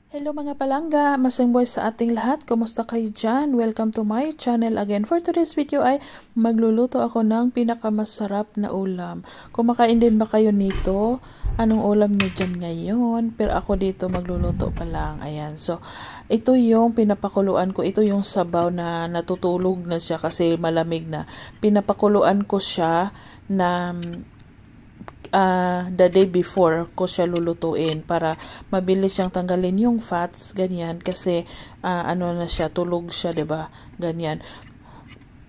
Hello mga palangga, masayang buhay sa ating lahat. Kumusta kayo dyan? Welcome to my channel again. For today's video ay magluluto ako ng pinakamasarap na ulam. Kumakain din ba kayo nito? Anong ulam niyo dyan ngayon? Pero ako dito magluluto pa lang. Ayan. So, ito yung pinapakuluan ko. Ito yung sabaw na natutulog na siya kasi malamig na. Pinapakuluan ko siya na the day before ko siya lulutuin para mabilis siyang tanggalin yung fats, ganyan, kasi ano na siya, tulog siya, 'di ba? Ganyan.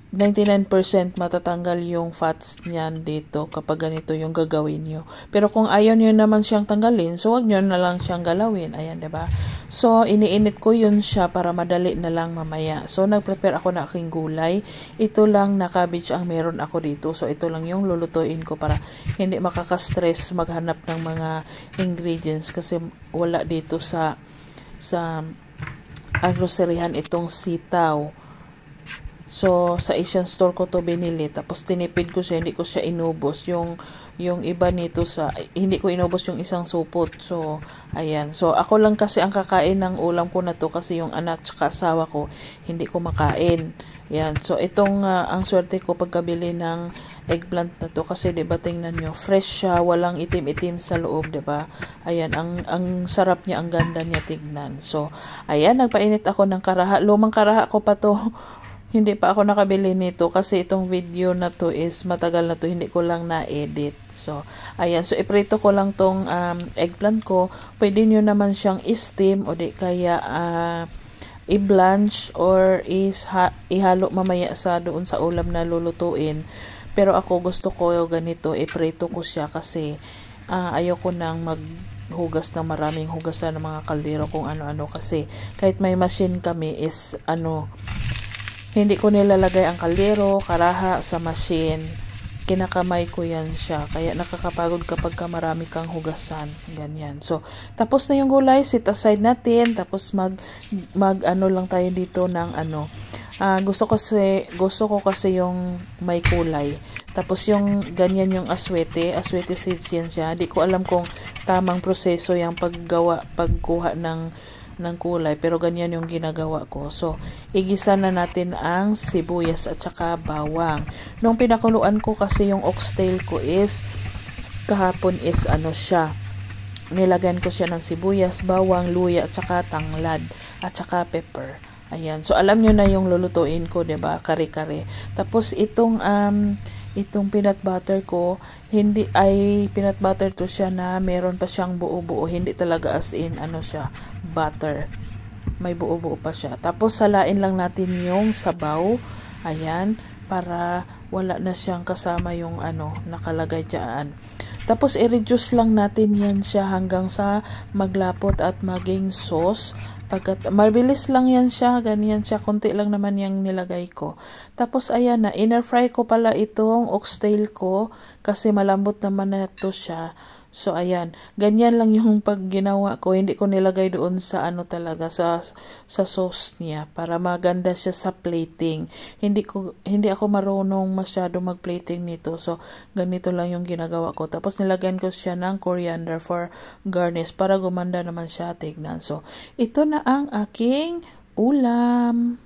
99% matatanggal yung fats niyan dito kapag ganito yung gagawin nyo. Pero kung ayaw nyo naman siyang tanggalin, so wag nyo na lang siyang galawin. Ayan, 'di ba? So, iniinit ko yun siya para madali na lang mamaya. So, nag-prepare ako na aking gulay. Ito lang na cabbage ang meron ako dito. So, ito lang yung lulutuin ko para hindi makaka-stress maghanap ng mga ingredients kasi wala dito sa groceryhan itong sitaw. So, sa Asian store ko to binili. Tapos, tinipid ko siya. Hindi ko siya inubos. Yung iba nito hindi ko inubos yung isang supot. So, ayan. So, ako lang kasi ang kakain ng ulam ko na to kasi yung anak at asawa ko, hindi ko makain. Yan. So, itong, ang swerte ko pagkabili ng eggplant na to kasi, diba, tingnan nyo, fresh siya. Walang itim-itim sa loob, diba? Ayan. Ang sarap niya. Ang ganda niya tignan. So, ayan. Nagpainit ako ng karaha. Lumang karaha ko pa to. Hindi pa ako nakabili nito kasi itong video na to is matagal na to, hindi ko lang na-edit. So, ayan. So, iprito ko lang tong eggplant ko. Pwede nyo naman siyang i-steam o di kaya i-blanch or ihalo mamaya sa doon sa ulam na lulutuin. Pero ako gusto ko ganito, iprito ko siya kasi ayoko nang maghugas ng maraming hugasan ng mga kaldero kung ano-ano kasi kahit may machine kami is hindi ko nilalagay ang kaldero, karaha sa machine. Kinakamay ko yan siya. Kaya nakakapagod kapag marami kang hugasan. Ganyan. So, tapos na yung gulay. Set aside natin. Tapos ano lang tayo dito ng gusto ko kasi yung may kulay. Tapos yung ganyan yung aswete seeds yan siya. Di ko alam kung tamang proseso yung pagkuha ng kulay, pero ganyan yung ginagawa ko. So, igisa na natin ang sibuyas at saka bawang. Nung pinakuluan ko kasi yung oxtail ko is kahapon is siya. Nilagyan ko siya ng sibuyas, bawang, luya at saka tanglad at saka pepper. Ayan. So, alam nyo na yung lulutuin ko, 'di ba? Kare-kare. Tapos itong peanut butter ko, peanut butter to siya na meron pa siyang buo-buo, hindi talaga as in siya, butter. May buo-buo pa siya. Tapos salain lang natin yung sabaw. Ayan, para wala na siyang kasama yung nakalagay diyan. Tapos i-reduce lang natin yan siya hanggang sa maglapot at maging sauce. Mabilis lang yan siya, ganyan siya, konti lang naman yung nilagay ko. Tapos ayan na, inner fry ko pala itong oxtail ko kasi malambot naman na to siya. So ayan, ganyan lang yung pag ginawa ko, hindi ko nilagay doon sa talaga sa sauce niya para maganda siya sa plating. Hindi ako marunong masyado mag-plating nito. So ganito lang yung ginagawa ko. Tapos nilagyan ko siya ng coriander for garnish para gumanda naman siya tignan. So ito na ang aking ulam.